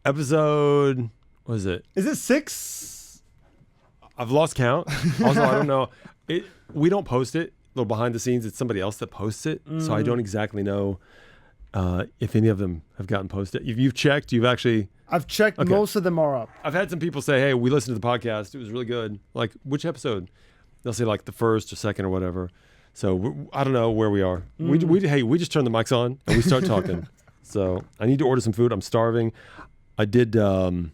Episode, what is it? Is it 6? I've lost count. Also, I don't know. We don't post it. A little behind the scenes. It's somebody else that posts it. So I don't exactly know if any of them have gotten posted. If you've checked, I've checked. Okay. Most of them are up. I've had some people say, hey, we listened to the podcast. It was really good. Like, which episode? They'll say like the first or second or whatever. So I don't know where we are. We just turn the mics on and we start talking. So I need to order some food. I'm starving. I did. Have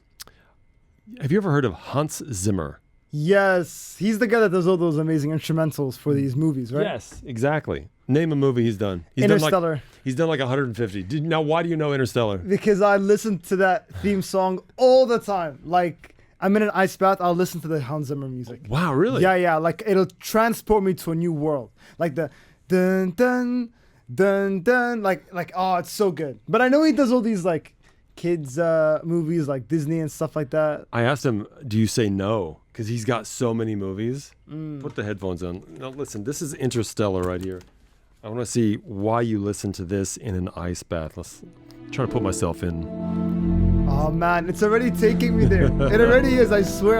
you ever heard of Hans Zimmer? Yes, he's the guy that does all those amazing instrumentals for these movies, right? Yes, exactly. Name a movie he's done. Interstellar. He's done like 150. Now, why do you know Interstellar? Because I listen to that theme song all the time. Like, I'm in an ice bath, I'll listen to the Hans Zimmer music. Wow, really? Yeah. Like, it'll transport me to a new world. Like the dun dun dun dun. Like, oh, it's so good. But I know he does all these like kids movies, like Disney and stuff like that. I asked him, do you say no? Because he's got so many movies. Put the headphones on. Now, listen, this is Interstellar right here. I want to see why you listen to this in an ice bath. Let's try to put myself in. Oh, man, it's already taking me there. It already is, I swear.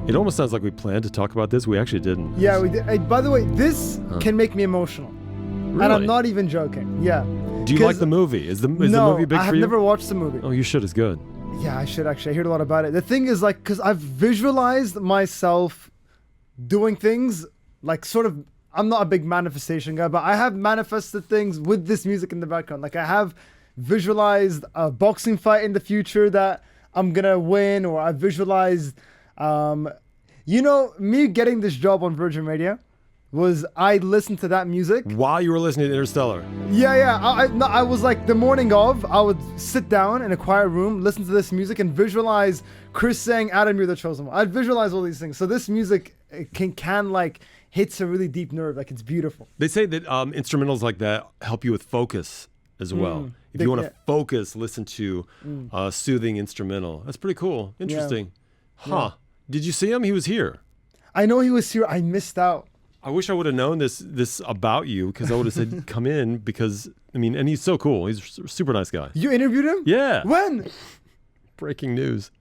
It almost sounds like we planned to talk about this. We actually didn't. Yeah, we did. Hey, by the way, this can make me emotional. Really? And I'm not even joking. Yeah. Do you like the movie? Is the movie big for you? I have never watched the movie. Oh, you should. It's good. Yeah, I should actually. I heard a lot about it. The thing is, like, because I've visualized myself doing things, like, sort of, I'm not a big manifestation guy, but I have manifested things with this music in the background. Like, I have visualized a boxing fight in the future that I'm going to win, or I visualized, me getting this job on Virgin Radio was I listened to that music while you were listening to Interstellar. Yeah. I was like, the morning of, I would sit down in a quiet room, listen to this music, and visualize Chris saying, "Adam, you're the chosen one." I'd visualize all these things. So this music can like hits a really deep nerve. Like, it's beautiful. They say that instrumentals like that help you with focus as well. If you want to focus, listen to a soothing instrumental. That's pretty cool. Interesting. Yeah. Huh. Yeah. Did you see him? He was here. I know he was here. I missed out. I wish I would have known this about you, because I would have said, come in, because, and he's so cool. He's a super nice guy. You interviewed him? Yeah. When? Breaking news.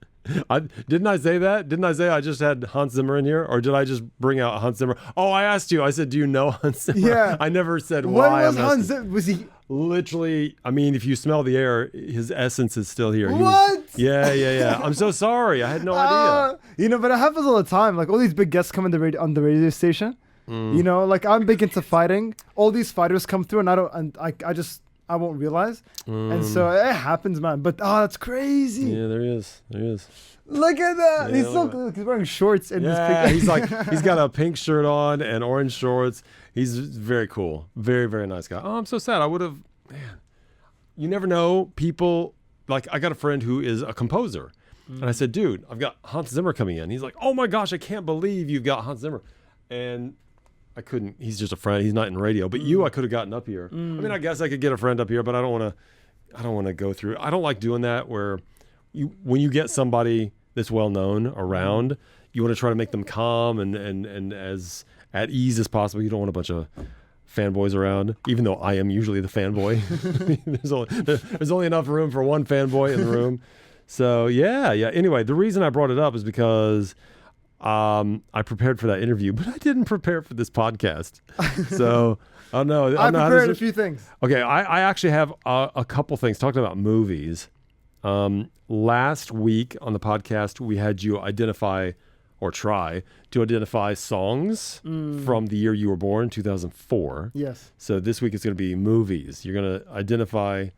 Didn't I say that? Didn't I say I just had Hans Zimmer in here? Or did I just bring out Hans Zimmer? Oh, I asked you. I said, do you know Hans Zimmer? Yeah. I never said why. When was Hans Zimmer? Was he? Literally, if you smell the air, his essence is still here. What? Yeah. I'm so sorry. I had no idea. But it happens all the time. Like, all these big guests come on the radio station. Like, I'm big into fighting. All these fighters come through, and I won't realize. And so it happens, man. But that's crazy. Yeah, there he is. Look at that. Yeah, he's so cool. He's wearing shorts in this picture. He's got a pink shirt on and orange shorts. He's very cool. Very, very nice guy. Oh, I'm so sad. I would have, man. You never know. People, like, I got a friend who is a composer. And I said, dude, I've got Hans Zimmer coming in. He's like, oh my gosh, I can't believe you've got Hans Zimmer. And I couldn't. He's just a friend. He's not in radio. But I could have gotten up here. I guess I could get a friend up here, but I don't want to go through. I don't like doing that where when you get somebody that's well known around, you want to try to make them calm and as at ease as possible. You don't want a bunch of fanboys around, even though I am usually the fanboy. There's only enough room for one fanboy in the room. So yeah. Anyway, the reason I brought it up is because I prepared for that interview, but I didn't prepare for this podcast. So, I don't know. I prepared a few things. Okay, I actually have a couple things talking about movies. Last week on the podcast, we had you try to identify songs from the year you were born, 2004. Yes. So this week it's going to be movies. You're going to identify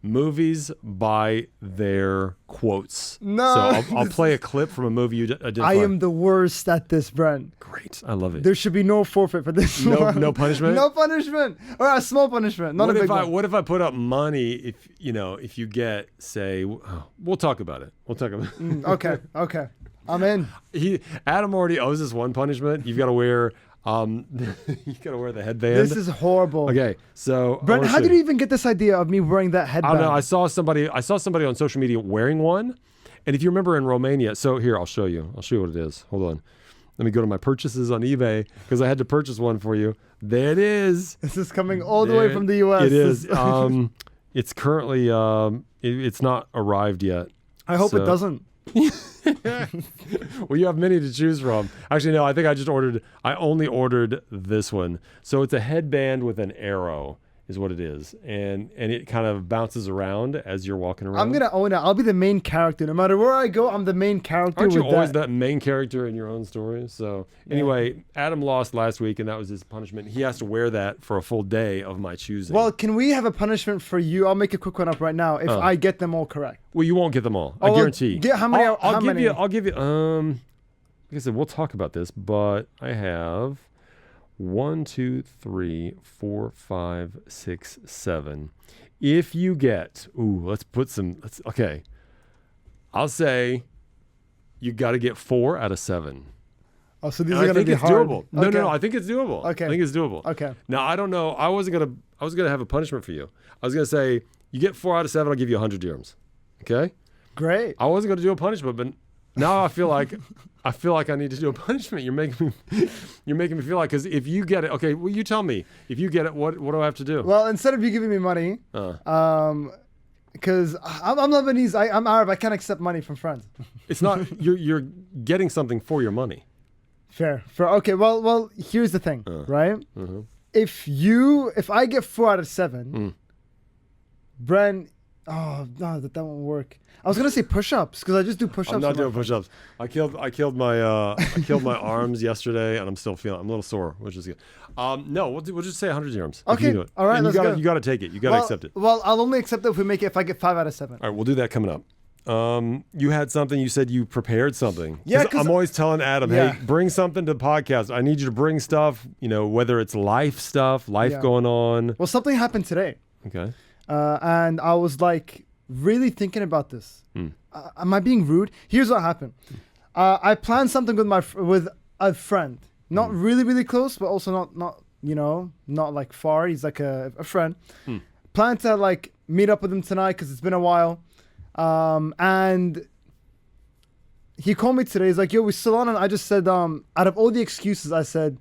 movies by their quotes. No. So I'll play a clip from a movie you identify. I am the worst at this, Brent. Great. I love it. There should be no forfeit for this one. No punishment? No punishment. Or a small punishment. Not a big one. What if I put up money if you get, say, we'll talk about it. Okay. I'm in. Adam already owes us one punishment. You've got to wear you gotta wear the headband. This is horrible. Okay, so Brent, how did you even get this idea of me wearing that headband? I don't know. I saw somebody on social media wearing one, and if you remember in Romania, so here I'll show you what it is. Hold on, let me go to my purchases on eBay because I had to purchase one for you. There it is. This is coming all the way from the U.S. It is. It's currently it's not arrived yet. I hope So- it doesn't. Well, you have many to choose from. Actually, no, I think I only ordered this one. So it's a headband with an arrow is what it is. And it kind of bounces around as you're walking around. I'm gonna own it. I'll be the main character. No matter where I go, I'm the main character. Aren't you with always that main character in your own story? So anyway, Adam lost last week, and that was his punishment. He has to wear that for a full day of my choosing. Well, can we have a punishment for you? I'll make a quick one up right now. If I get them all correct. Well, you won't get them all. I well, guarantee. how many? I'll give you. Like I said, we'll talk about this, but I have 1, 2, 3, 4, 5, 6, 7. If you get, okay. I'll say you got to get 4 out of 7. Oh, so these And are I gonna think be it's hard. doable. Okay. No, I think it's doable. Okay. I think it's doable. Okay. Now I don't know. I was gonna have a punishment for you. I was gonna say you get 4 out of 7. I'll give you 100 dirhams. Okay. Great. I wasn't gonna do a punishment, but now I feel like I need to do a punishment. You're making me feel like, because if you get it, okay. Well, you tell me if you get it. What do I have to do? Well, instead of you giving me money, because I'm Lebanese, I'm Arab. I can't accept money from friends. It's not you're getting something for your money. Fair. Okay. Well. Here's the thing, right? Mm-hmm. If I get 4 out of 7, Brent. Oh no, that won't work. I was gonna say push-ups because I just do push-ups. I'm not doing push-ups. I killed my arms yesterday, and I'm a little sore, which is good. No, we'll just say 100 dirhams. Okay, You do it. all right, And let's go. you gotta take it. You gotta accept it. Well, I'll only accept it if I get 5 out of 7. All right, we'll do that coming up. You had something. You said you prepared something. Yeah, 'cause I'm always telling Adam, Yeah. hey, bring something to the podcast. I need you to bring stuff. Whether it's life stuff, life Yeah. going on. Well, something happened today, Okay. and I was like really thinking about this. Am I being rude? Here's what happened. I planned something with a friend, not really really close, but also not like far. He's like a friend. Planned to like meet up with him tonight because it's been a while. And he called me today. He's like, yo, we still on? And I just said, out of all the excuses, I said,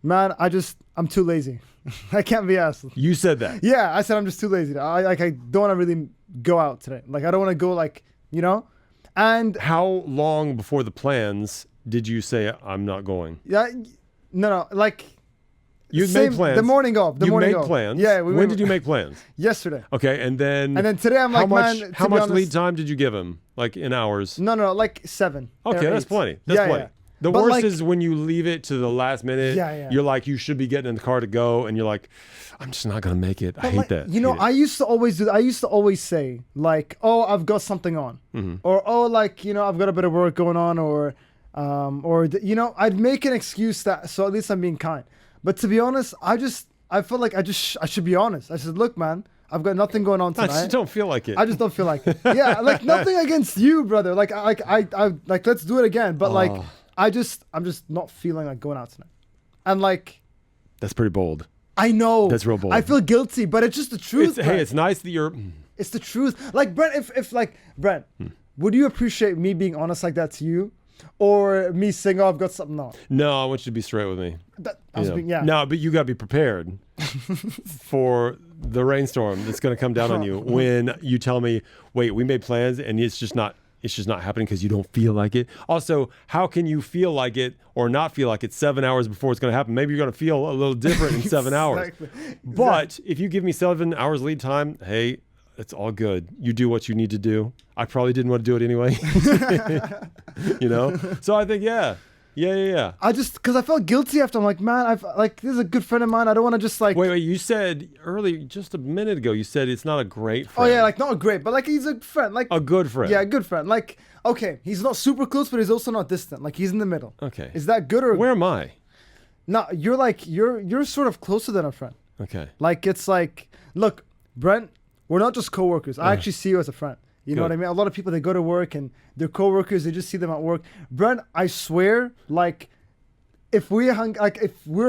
man, I'm too lazy. I can't be asked. You said that. Yeah, I said I'm just too lazy. I don't want to really go out today. Like I don't want to go And How long before the plans did you say I'm not going? yeah, no, like You same- made plans. the morning of. You made plans. Yeah, When did you make plans? yesterday. Okay, and then Today I'm like, man, how to be much honest- lead time did you give him? Like in hours? No, like 7. Okay, or that's 8. plenty. That's Yeah, plenty. yeah. The But, worst like- is when you leave it to the last minute. Yeah. You're like, you should be getting in the car to go, and you're like, I'm just not gonna make it. I hate Like, that. You know, Hate it. I used to always do that. I used to always say, like, oh, I've got something on. Or, oh, like, I've got a bit of work going on. Or I'd make an excuse so at least I'm being kind. But to be honest, I felt like I should be honest. I said, look, man, I've got nothing going on I tonight. just don't feel like it. I just don't feel like it. Yeah, like nothing against you, brother. Like let's do it again. But like, I'm just not feeling like going out tonight. And like, That's pretty bold. I know That's real bold. I feel guilty, but it's just the truth. Brent. It's nice that you're. It's the truth. Like Brent, if Brent, would you appreciate me being honest like that to you, or me saying, "Oh, I've got something on"? No, I want you to be straight with me. Yeah. No, but you got to be prepared for the rainstorm that's going to come down on you when you tell me, "Wait, we made plans and it's just not happening because you don't feel like it." Also, how can you feel like it or not feel like it 7 hours before it's going to happen? Maybe you're going to feel a little different in 7 hours. Exactly. But if you give me 7 hours lead time, hey, it's all good. You do what you need to do. I probably didn't want to do it anyway. So I think, yeah. I just because I felt guilty after. I'm like, man, this is a good friend of mine. I don't want to just like. Wait. You said earlier, just a minute ago, you said it's not a great friend. Oh yeah, like not a great, but like he's a friend, like a good friend. Yeah, a good friend. Like okay, he's not super close, but he's also not distant. Like he's in the middle. Okay. Is that good or? Where am I? No, you're sort of closer than a friend. Okay. Like it's like, look, Brent, we're not just coworkers. I actually see you as a friend. You know Good. what I mean? A lot of people, they go to work and they're coworkers. They just see them at work. Brent, I swear, like, if we're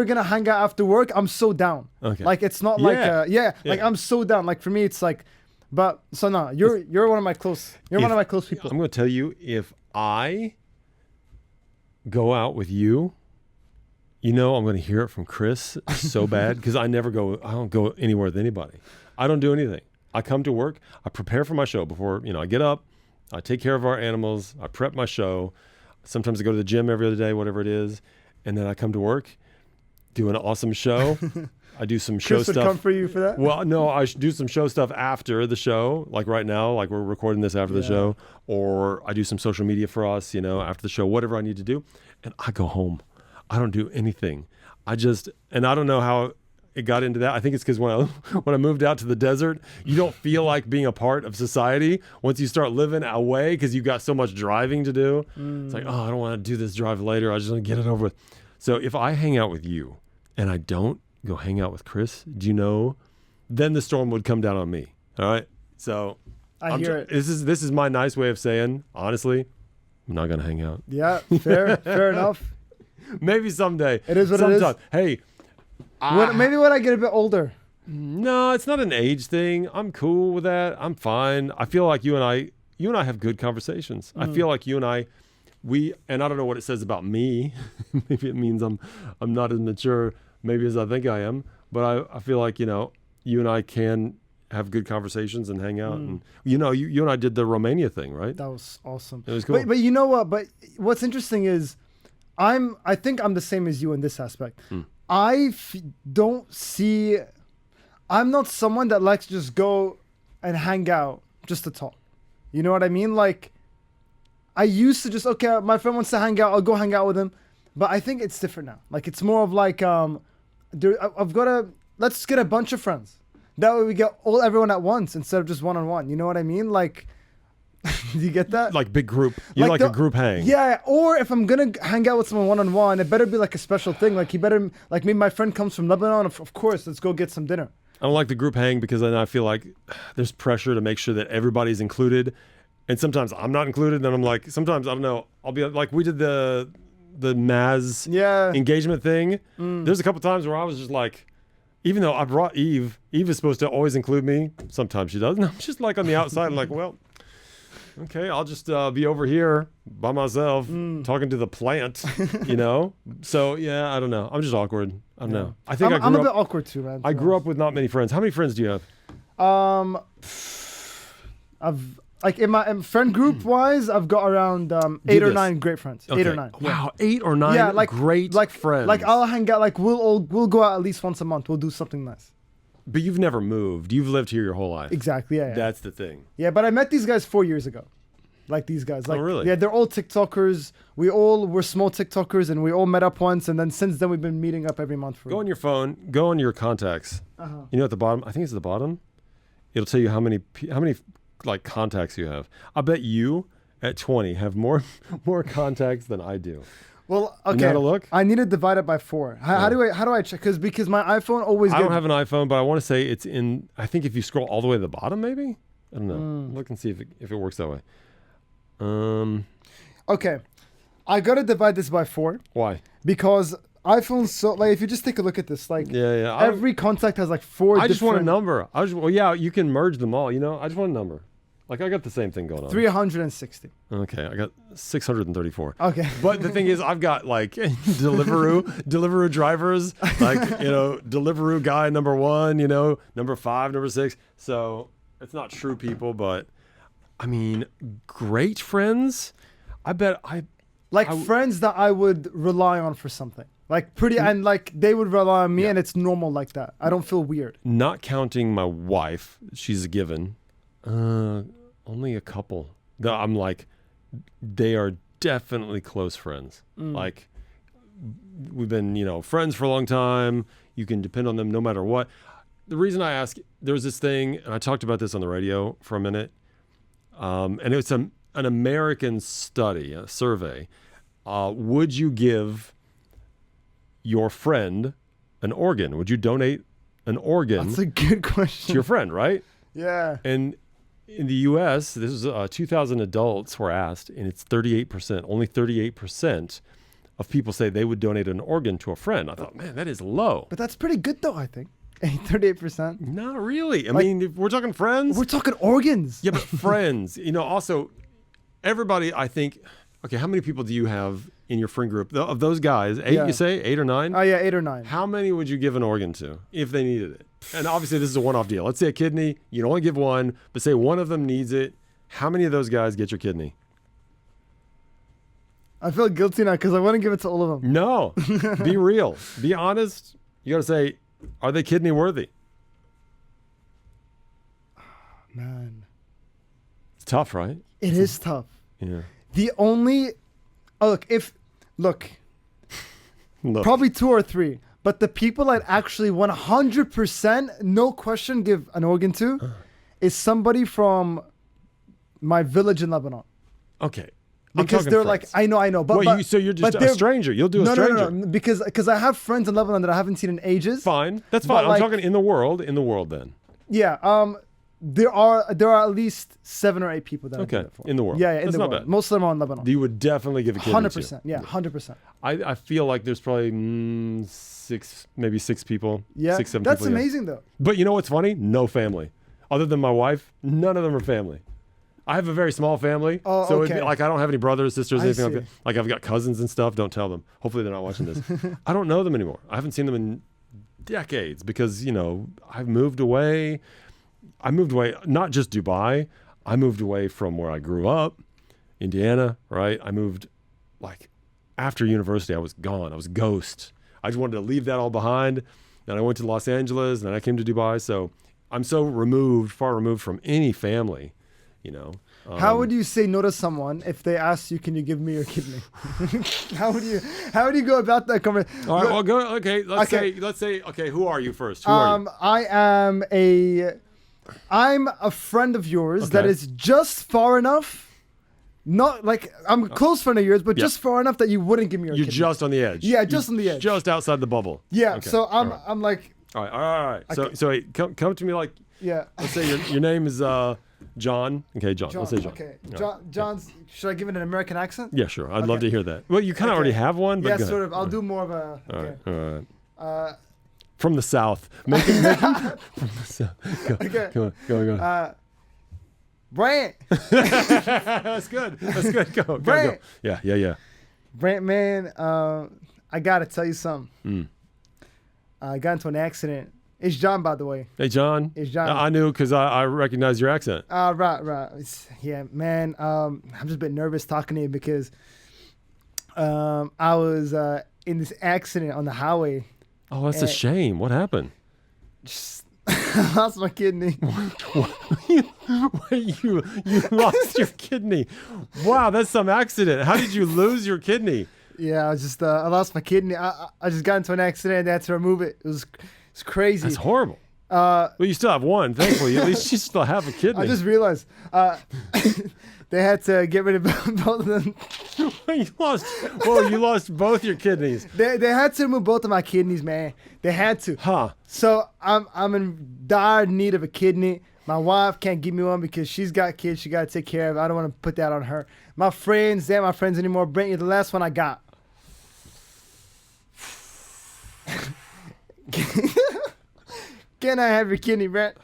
gonna hang out after work, I'm so down. Okay. Like it's not Yeah. like I'm so down. Like for me, it's like, but so no, you're one of my close. You're one of my close people. I'm going to tell you, if I go out with you, I'm going to hear it from Chris so bad because I don't go anywhere with anybody. I don't do anything. I come to work, I prepare for my show before, I get up, I take care of our animals, I prep my show. Sometimes I go to the gym every other day, whatever it is. And then I come to work, do an awesome show. I do some show Chris would stuff. come for you for that? Well, no, I do some show stuff after the show, like right now, like we're recording this after the show, or I do some social media for us, after the show, whatever I need to do. And I go home. I don't do anything. And I don't know how it got into that. I think it's because when I moved out to the desert, you don't feel like being a part of society once you start living away because you've got so much driving to do. It's like, oh, I don't want to do this drive later. I just want to get it over with. So if I hang out with you and I don't go hang out with Chris, then the storm would come down on me. All right. So I hear it. This is my nice way of saying, honestly, I'm not going to hang out. Yeah, fair enough. Maybe someday. It is what it is. Hey, Maybe when I get a bit older. no, it's not an age thing. I'm cool with that. I'm fine. I feel like you and I have good conversations. I feel like you and I, and I don't know what it says about me. Maybe it means I'm not as mature maybe as I think I am, but I feel like, you and I can have good conversations and hang out. And you and I did the Romania thing, right? That was awesome. It was cool. But you know what? But what's interesting is I think I'm the same as you in this aspect. Don't see, I'm not someone that likes to just go and hang out just to talk. You know what I mean? Like, I used to just, okay, my friend wants to hang out, I'll go hang out with him. But I think it's different now. Like, it's more of like, let's get a bunch of friends. That way we get everyone at once instead of just one-on-one. You know what I mean? Like, do you get that? Like big group. You like a group hang. Yeah, or if I'm going to hang out with someone one-on-one, it better be like a special thing. Like, maybe my friend comes from Lebanon, of course, let's go get some dinner. I don't like the group hang because then I feel like there's pressure to make sure that everybody's included. And sometimes I'm not included. And I'm like, sometimes, I don't know, I'll be like, we did the Maz engagement thing. There's a couple times where I was just like, even though I brought Eve is supposed to always include me. Sometimes she doesn't. I'm just like on the outside, like, well, okay, I'll just be over here by myself talking to the plant, So, yeah, I don't know. I'm just awkward. I don't know. I think I'm a bit awkward too, man. I grew up with not many friends. How many friends do you have? I've like in my friend group wise, I've got around 8 or 9 great friends. Okay. 8 or 9. Wow, 8 or 9 great friends. Like I'll hang out. Like we'll go out at least once a month. We'll do something nice. But you've never moved. You've lived here your whole life. Exactly. Yeah. That's the thing. Yeah, but I met these guys 4 years ago. Like these guys. Like, oh, really? Yeah, they're all TikTokers. We all were small TikTokers, and we all met up once. And then since then, we've been meeting up every month. Go on your phone. Go on your contacts. At the bottom. I think it's at the bottom. It'll tell you how many like contacts you have. I bet you at 20 have more contacts than I do. Well, okay. You know how to look? I need to divide it by 4. How do I check? Because my iPhone always. I don't have an iPhone, but I want to say it's in. I think if you scroll all the way to the bottom, maybe. I don't know. Look and see if it works that way. Okay, I gotta divide this by 4. Why? Because iPhone's so like if you just take a look at this, like every contact has like 4. I just want a number. You can merge them all. I just want a number. Like I got the same thing going on. 360. Okay, I got 634. Okay. But the thing is, I've got like Deliveroo drivers, like, Deliveroo guy number 1, number 5, number 6. So it's not true people, but I mean, great friends. I bet friends that I would rely on for something. Like and like they would rely on me, and it's normal like that. I don't feel weird. Not counting my wife, she's a given. Only a couple that I'm like, they are definitely close friends. Like we've been, friends for a long time. You can depend on them no matter what. The reason I ask, there's this thing, and I talked about this on the radio for a minute. And it's an American study, a survey. Would you give your friend an organ? Would you donate an organ? That's a good question. To your friend, right? Yeah. And in the U.S., this is 2,000 adults were asked, and it's 38%. Only 38% of people say they would donate an organ to a friend. I thought, man, that is low. But that's pretty good, though, I think. 38%. Not really. I mean, if we're talking friends. We're talking organs. Yeah, but friends. Also, everybody, I think, Okay, how many people do you have in your friend group of those guys? 8, you say 8 or 9? Oh yeah, 8 or 9. How many would you give an organ to if they needed it? And obviously, this is a one-off deal. Let's say a kidney, you'd only give one, but say one of them needs it. How many of those guys get your kidney? I feel guilty now because I want to give it to all of them. No, be real, be honest. You got to say, are they kidney worthy? Man, It's tough, right? it is tough. Yeah. The only look, probably 2 or 3. But the people I'd actually 100%, no question, give an organ to is somebody from my village in Lebanon. Okay. Because they're like, I know. But, so you're just a stranger. You'll do a stranger. No. Because I have friends in Lebanon that I haven't seen in ages. Fine. That's fine. I'm talking in the world then. Yeah. There are at least 7 or 8 people that I do that for. In the world. Yeah, in That's the not world. bad. Most of them are in Lebanon. You would definitely give a kidney 100%. to. Yeah, 100%. I feel like there's probably 6 people. Yeah, 6, 7 that's people. amazing though. But you know what's funny? No family. Other than my wife, none of them are family. I have a very small family. Oh, so okay. I don't have any brothers, sisters, anything like see. that. Like I've got cousins and stuff. Don't tell them. Hopefully they're not watching this. I don't know them anymore. I haven't seen them in decades because, I've moved away. I moved away, not just Dubai. I moved away from where I grew up, Indiana, right? I moved after university, I was gone. I was a ghost. I just wanted to leave that all behind. Then I went to Los Angeles and then I came to Dubai. So I'm so far removed from any family, How would you say no to someone if they asked you, "Can you give me your kidney?" How would you go about that conversation? All right, well, go. Okay, let's say. Okay, who are you first? Who are you? I'm a friend of yours that is just far enough. Not like I'm a close friend of yours, but just far enough that you wouldn't give me your kidney. You're just on the edge. Yeah, just on the edge. Just outside the bubble. Yeah. Okay. So I'm like. All right. So wait, come to me like. Yeah. Let's say your name is John. Okay, John. Let's say John. Okay. John's. Should I give it an American accent? Yeah, sure. I'd love to hear that. Well, you kind of already have one, but yeah, go ahead. sort of. I'll do more of a. Okay. All right. From the South. Make it from the South. Go. Okay. Go. Brent. That's good. Go. Brent. Go. Yeah. Brent, man, I gotta tell you something. I got into an accident. It's John, by the way. Hey, John. It's John. I knew because I recognize your accent. Right. Yeah, man. I'm just a bit nervous talking to you because I was in this accident on the highway. Oh, that's a shame. What happened? Just I lost my kidney. you lost your kidney. Wow, that's some accident. How did you lose your kidney? Yeah, I lost my kidney. I just got into an accident and they had to remove it. It's crazy. That's horrible. Well, you still have one, thankfully. At least you still have a kidney. I just realized they had to get rid of both of them. You lost both your kidneys. They had to remove both of my kidneys, man. They had to. Huh. So I'm in dire need of a kidney. My wife can't give me one because she's got kids she got to take care of. I don't want to put that on her. My friends, they're my friends anymore. Brent, you're the last one I got. Can I have your kidney, Brent?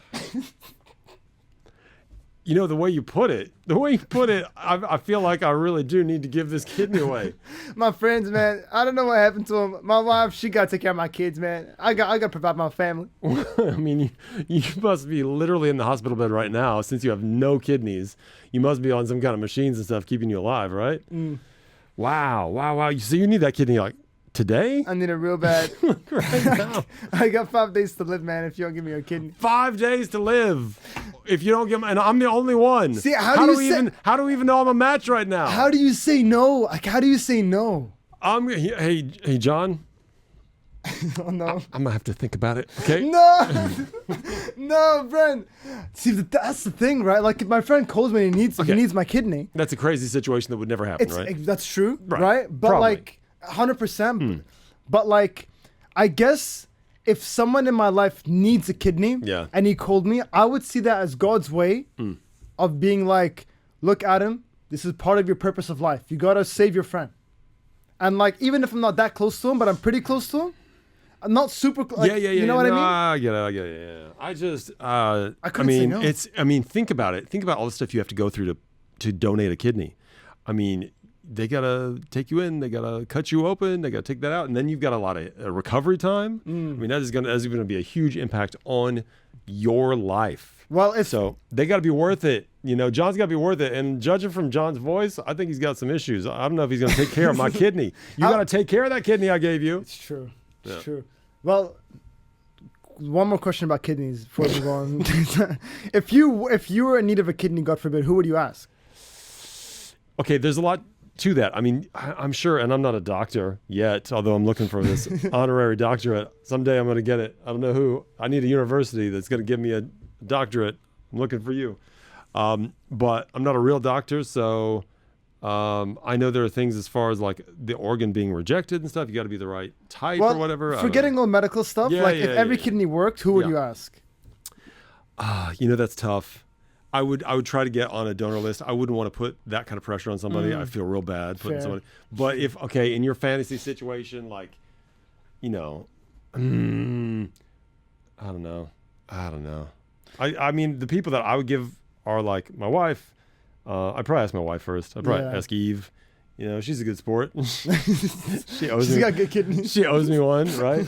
The way you put it, I feel like I really do need to give this kidney away. My friends, man, I don't know what happened to them. My wife, she got to take care of my kids, man. I got to provide my family. I mean, you must be literally in the hospital bed right now since you have no kidneys. You must be on some kind of machines and stuff keeping you alive, right? Wow. So you need that kidney today? I need it real bad. Right now. I got 5 days to live, man, if you don't give me your kidney. 5 days to live. If you don't give me, and I'm the only one. See, how do we even know I'm a match right now? How do you say no? How do you say no? Hey, John. Oh, no. I'm gonna have to think about it. Okay. No, Brent. See, that's the thing, right? Like, if my friend calls me and he needs my kidney. That's a crazy situation that would never happen, right? That's true, right? But Probably. 100%. But I guess if someone in my life needs a kidney and he called me, I would see that as God's way of being like, look, Adam, this is part of your purpose of life. You got to save your friend. And even if I'm not that close to him, but I'm pretty close to him, I'm not super close. Yeah. You know what I mean? I get it. Yeah. I just, I couldn't say no. Think about it. Think about all the stuff you have to go through to donate a kidney. I mean, they gotta take you in, they gotta cut you open, they gotta take that out, and then you've got a lot of recovery time. I mean, that's gonna be a huge impact on your life. Well, so they got to be worth it. You know, John's got to be worth it. And judging from John's voice, I think he's got some issues. I don't know if he's going to take care of my kidney. You got to take care of that kidney I gave you. It's true. It's true. Well, one more question about kidneys before we go on. If you were in need of a kidney, God forbid, who would you ask? Okay, there's a lot to that. I mean, I'm sure, and I'm not a doctor yet, although I'm looking for this honorary doctorate. Someday I'm going to get it. I don't know who. I need a university that's going to give me a doctorate. I'm looking for you. But I'm not a real doctor, so I know there are things as far as like the organ being rejected and stuff. You got to be the right type or whatever. Forgetting all medical stuff, if every kidney worked, who would you ask? You know, that's tough. I would try to get on a donor list. I wouldn't want to put that kind of pressure on somebody. I feel real bad putting somebody. But if in your fantasy situation, like, you know, I don't know. I mean, the people that I would give are like my wife. I'd probably ask my wife first. I'd probably ask Eve. You know, she's a good sport. She's got good kidneys. She owes me one, right?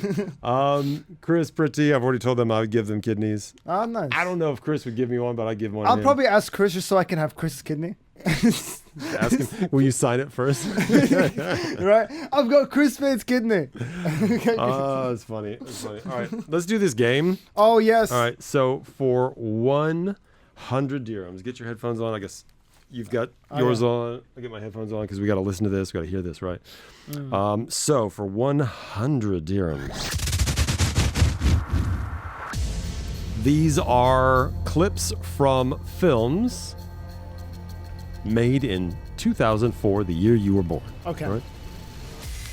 Chris, Pretty, I've already told them I would give them kidneys. Oh, nice. I don't know if Chris would give me one, but I'd give one. I'll probably ask Chris just so I can have Chris's kidney. Ask him, will you sign it first? Right? I've got Chris Fade's kidney. Oh, it's funny. It's funny. All right, let's do this game. Oh, yes. All right, so for 100 dirhams, get your headphones on. I guess you've got yours on. I get my headphones on because we got to listen to this. We got to hear this, right? So for 100 dirhams, these are clips from films made in 2004, the year you were born. Okay. Right?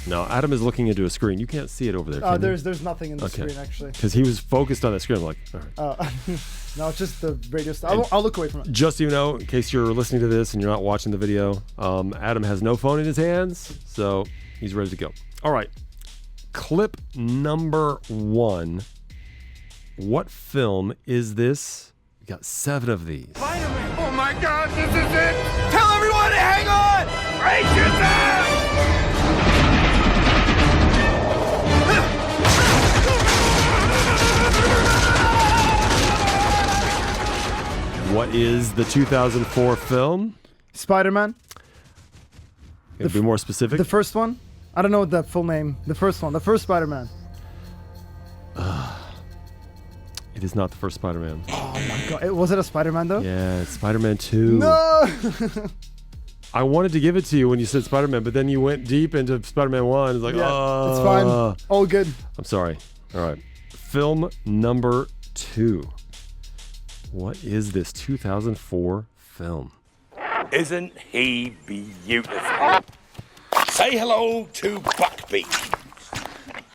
Now, Adam is looking into a screen. You can't see it over there. There's nothing in the screen, actually. Because he was focused on that screen. I'm like, all right. No, it's just the radio stuff. I'll look away from it. Just so you know, in case you're listening to this and you're not watching the video, Adam has no phone in his hands, so he's ready to go. All right. Clip number 1. What film is this? We got 7 of these. Spider-Man! Oh my God, this is it! Tell everyone to hang on! Brace yourself! What is the 2004 film? Spider-Man. Can you be more specific? The first one? I don't know the full name. The first one. The first Spider-Man. It is not the first Spider-Man. Oh my God. Was it a Spider-Man though? Yeah, it's Spider-Man 2. No! I wanted to give it to you when you said Spider-Man, but then you went deep into Spider-Man 1. It's like, it's fine. All good. I'm sorry. All right. Film number 2. What is this 2004 film? Isn't he beautiful? Say hello to Buckbeak.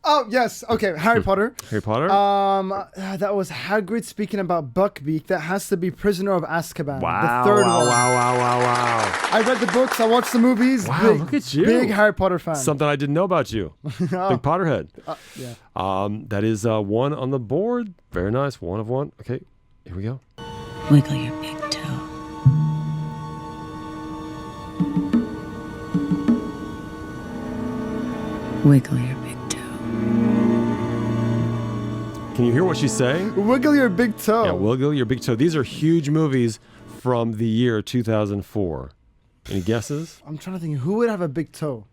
Oh, yes. Okay, Harry Potter. Harry Potter? That was Hagrid speaking about Buckbeak. That has to be Prisoner of Azkaban. Wow, the third wow, one. wow. I read the books. I watched the movies. Wow, big, look at you. Big Harry Potter fan. Something I didn't know about you. Big Potterhead. Yeah. That is 1 on the board. Very nice. 1 of 1. Okay, here we go. Wiggle your big toe. Wiggle your big toe. Can you hear what she's saying? Wiggle your big toe. Yeah, wiggle your big toe. These are huge movies from the year 2004. Any guesses? I'm trying to think. Who would have a big toe?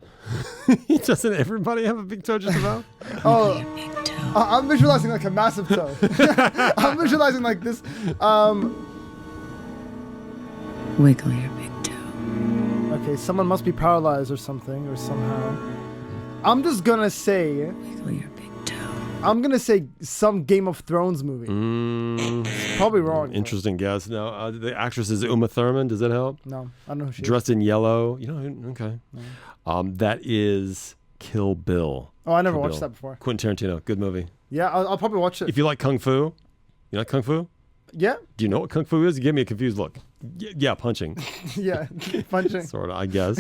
Doesn't everybody have a big toe just about? Oh, Your big toe. I'm visualizing like a massive toe. I'm visualizing like this. Wiggle your big toe. Okay, someone must be paralyzed or something, or somehow. I'm just gonna say. Wiggle your big toe. I'm gonna say some Game of Thrones movie. Probably wrong. Interesting guess. No, the actress is Uma Thurman. Does that help? No, I don't know who she is. Dressed in yellow. You know, okay. No. That is Kill Bill. Oh, I never Kill watched Bill. that before. Quentin Tarantino. Good movie. Yeah, I'll probably watch it. If you like Kung Fu, you like Kung Fu? Yeah, Do you know what Kung Fu is? You give me a confused look. Yeah, punching. yeah, punching. Sort of, I guess.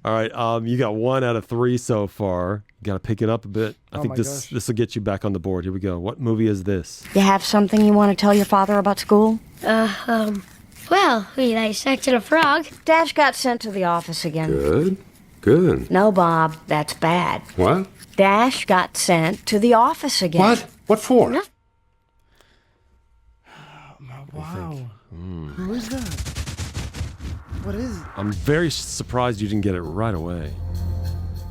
All right, you got 1 out of 3 so far. You got to pick it up a bit. I think my this gosh. will get you back on the board. Here we go. What movie is this? You have something you want to tell your father about school? Well, we dissected a frog. Dash got sent to the office again. Good. Good. No, Bob, that's bad. What? Dash got sent to the office again. What? What for? No. Wow. Who is that? What is? I'm very surprised you didn't get it right away.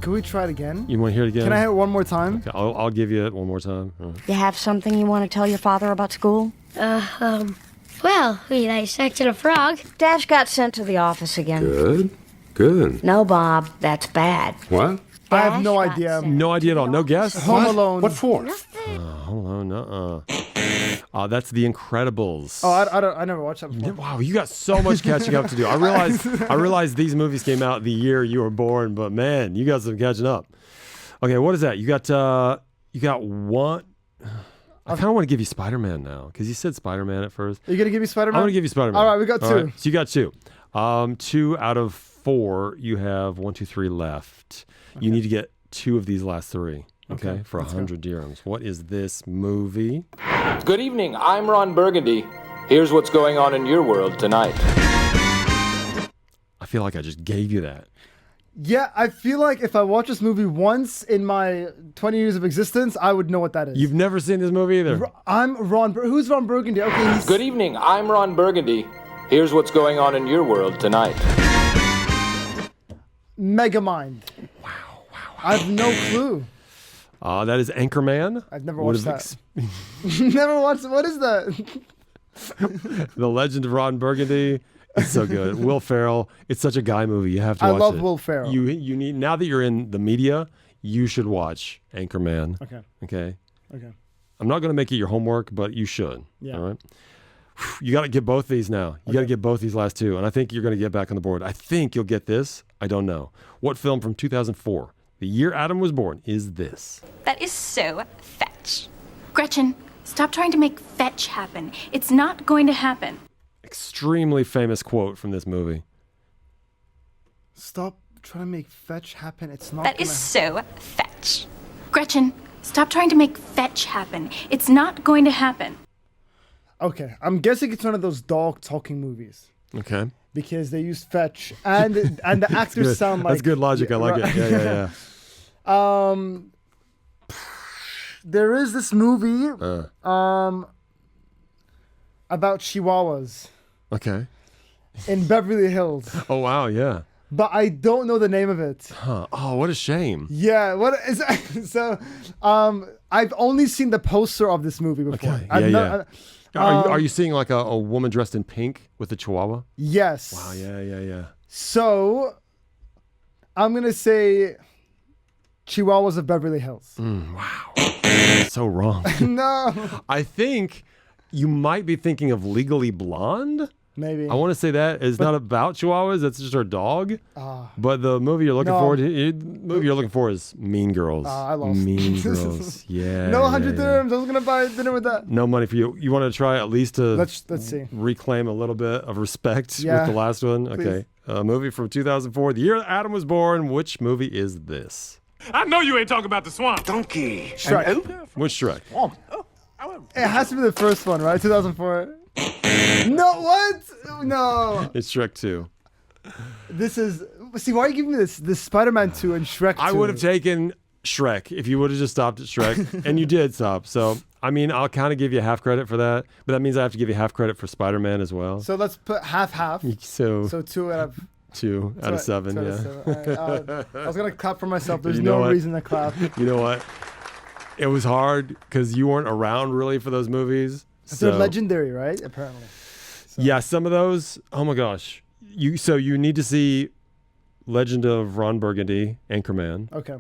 Can we try it again? You want to hear it again? Can I hear it one more time? Okay, I'll give you it one more time. You have something you want to tell your father about school? Well, we dissected a frog. Dash got sent to the office again. Good. Good. No, Bob, that's bad. What? I have no Dash got idea. sent No to idea at the all. No office guess? again. Home What? Alone. What for? Hold on. That's The Incredibles. Oh, I never watched that before. Wow, you got so much catching up to do. I realized these movies came out the year you were born, but man, you got some catching up. Okay, what is that? You got one. I kind of want to give you Spider-Man now because you said Spider-Man at first. Are you gonna give me Spider-Man? I'm gonna give you Spider-Man. All right, we got two. All right, so you got two. 2 out of 4. You have 1, 2, 3 left. You need to get 2 of these last 3. Okay, for 100 dirhams. What is this movie? Good evening, I'm Ron Burgundy. Here's what's going on in your world tonight. I feel like I just gave you that. Yeah, I feel like if I watch this movie once in my 20 years of existence, I would know what that is. You've never seen this movie either. I'm Ron. Who's Ron Burgundy? Okay, he's Good evening, I'm Ron Burgundy. Here's what's going on in your world tonight. Megamind. Wow. I have no clue. That is Anchorman. I've never Would watched have that. Never watched. What is that? The Legend of Ron Burgundy. It's so good. Will Ferrell. It's such a guy movie. You have to I watch love it. Will Ferrell. You need, now that you're in the media, you should watch Anchorman. Okay. Okay. Okay. I'm not going to make it your homework, but you should. Yeah. All right. You got to get both these now. You got to get both these last 2, and I think you're going to get back on the board. I think you'll get this. I don't know. What film from 2004, the year Adam was born, is this? That is so fetch. Gretchen, stop trying to make fetch happen. It's not going to happen. Extremely famous quote from this movie. Stop trying to make fetch happen. It's not. That is so fetch. Gretchen, stop trying to make fetch happen. It's not going to happen. Okay, I'm guessing it's one of those dog talking movies Okay. because they use fetch and the actors Good. sound like. That's good logic. I like it. Yeah. There is this movie about chihuahuas Okay. in Beverly Hills, Oh, wow. Yeah. but I don't know the name of it. Huh. Oh, what a shame. Yeah, what is so? I've only seen the poster of this movie before. Okay, I've yeah. Are you seeing like a woman dressed in pink with a chihuahua? Yes. Wow, yeah. So, I'm gonna say Chihuahuas of Beverly Hills. So wrong. No, I think you might be thinking of Legally Blonde. maybe. I want to say that it's not about chihuahuas. That's just her dog. But the movie you're looking No. for is Mean Girls. I lost. Mean Girls. Yeah. No 100 yeah. dirhams. I was gonna buy dinner with that. No money for you. You want to try at least to Let's see. reclaim a little bit of respect Yeah, with the last one? please. Okay. A movie from 2004, the year Adam was born. Which movie is this? I know you ain't talking about the swamp. Donkey. Shrek. Which Shrek? It has to be the first one, right? 2004. No, what? No. It's Shrek 2. This is. See, why are you giving me this Spider-Man 2 and Shrek 2? I would have taken Shrek if you would have just stopped at Shrek, and you did stop. So, I mean, I'll kind of give you half credit for that, but that means I have to give you half credit for Spider-Man as well. So let's put half. So So 2 out of. 2 out of 7, 2 out yeah. of 7. All right, I was gonna clap for myself. There's You know no what? reason to clap. You know what? It was hard because you weren't around really for those movies. They're So, legendary, right? Apparently. yeah, some of those. Oh my gosh, you need to see Legend of Ron Burgundy, Anchorman. Okay.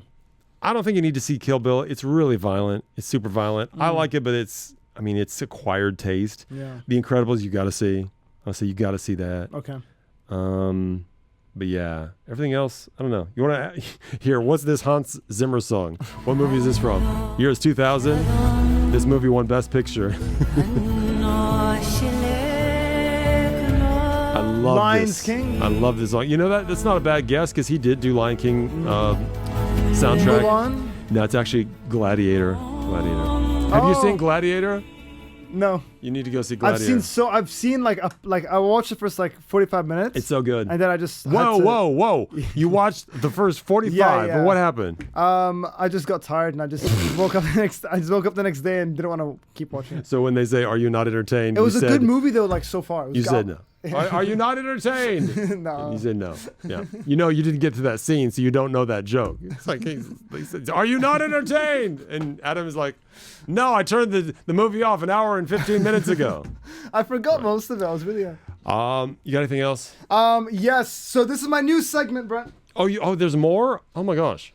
I don't think you need to see Kill Bill. It's really violent. It's super violent. I like it, but it's acquired taste. Yeah. The Incredibles, you got to see. I'll say you got to see that. Okay. But yeah, everything else, I don't know. You want to hear what's this Hans Zimmer song? What movie is this from? Year is 2000. This movie won Best Picture. I love Lion this. King? I love this song. You know that's not a bad guess because he did do Lion King soundtrack. Mulan? No, it's actually Gladiator. Have you Oh. seen Gladiator? No. You need to go see Gladiator. I've seen like I watched the first like 45 minutes. It's so good. And then I just Whoa. You watched the first 45. Yeah. But what happened? I just got tired and I just woke up the next day and didn't want to keep watching it. So when they say, "Are you not entertained?" It was you a said, good movie though, like so far. You said no. Are you not entertained? No. You said no. Yeah. You know, you didn't get to that scene, so you don't know that joke. It's like, he said, "Are you not entertained?" And Adam is like, "No, I turned the movie off an hour and 15 minutes ago." I forgot most of it. I was really. You got anything else? Yes. So this is my new segment, Brent. Oh, there's more? Oh my gosh.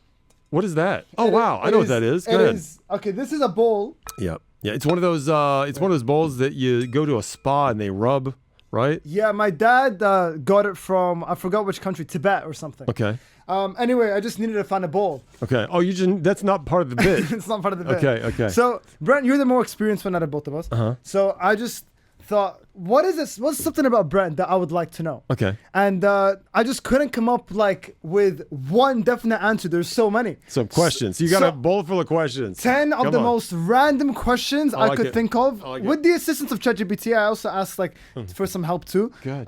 What is that? Oh wow, I know what that is. Go ahead. Okay, this is a bowl. Yeah. It's one of those bowls that you go to a spa and they rub, right? Yeah, my dad got it from, I forgot which country, Tibet or something. Okay. Anyway, I just needed to find a bowl. Okay. Oh, that's not part of the bit. It's not part of the bit. Okay. So, Brent, you're the more experienced one out of both of us. Uh-huh. So I just thought, what is this? What's something about Brent that I would like to know? Okay. And I just couldn't come up like with one definite answer. There's so many. Some questions. So you got a bowl full of questions. 10 of the most random questions I could think of. I like with the assistance of ChatGPT, I also asked like for some help too. Good.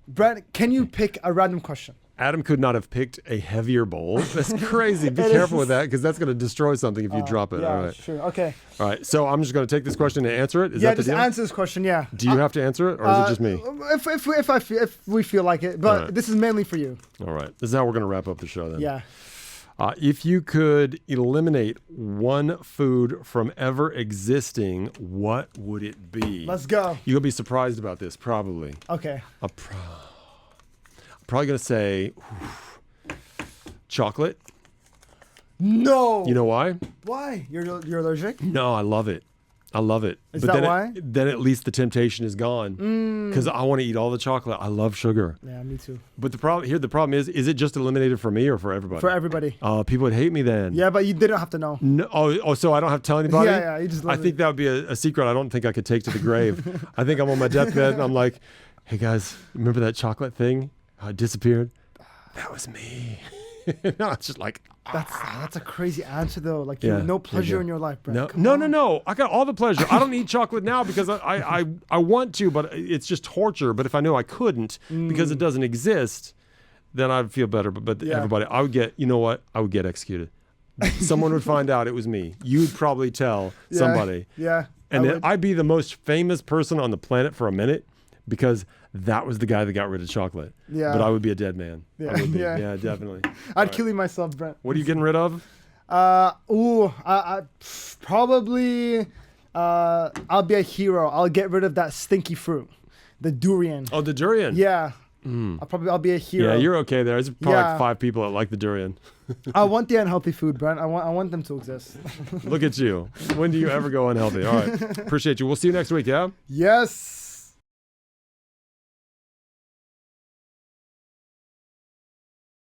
Brent, can you pick a random question? Adam could not have picked a heavier bowl. That's crazy. Be careful with that because that's going to destroy something if you drop it. Yeah, All right. sure. Okay. All right. So I'm just going to take this question and answer it. Is that the just deal? answer this question. Yeah. Do you have to answer it, or is it just me? If we feel like it, but right. this is mainly for you. All right. This is how we're going to wrap up the show then. Yeah. If you could eliminate one food from ever existing, what would it be? Let's go. You'll be surprised about this, probably. Okay. I'm probably going to say chocolate. No. You know why? Why? You're allergic? No, I love it. I love it. Is that why? Then at least the temptation is gone. Because I want to eat all the chocolate. I love sugar. Yeah, me too. But the problem is it just eliminated for me or for everybody? For everybody. People would hate me then. Yeah, but you didn't have to know. No, so I don't have to tell anybody? Yeah, you just love I think that would be a secret I don't think I could take to the grave. I think I'm on my deathbed and I'm like, "Hey guys, remember that chocolate thing? How it disappeared? That was me." No, it's just like, That's a crazy answer though. Like you have no pleasure in your life, bro. No. I got all the pleasure. I don't eat chocolate now because I want to, but it's just torture. But if I knew I couldn't because it doesn't exist, then I'd feel better. But everybody, I would get, you know what? I would get executed. Someone would find out it was me. You'd probably tell somebody. Yeah. And then I'd be the most famous person on the planet for a minute because that was the guy that got rid of chocolate. Yeah. But I would be a dead man. Yeah. I would be. Yeah, definitely. I'd kill myself, Brent. What are you getting rid of? I probably I'll be a hero. I'll get rid of that stinky fruit, the durian. Oh, the durian. Yeah. I'll be a hero. Yeah, you're okay there. There's probably like 5 people that like the durian. I want the unhealthy food, Brent. I want them to exist. Look at you. When do you ever go unhealthy? All right. Appreciate you. We'll see you next week, yeah? Yes.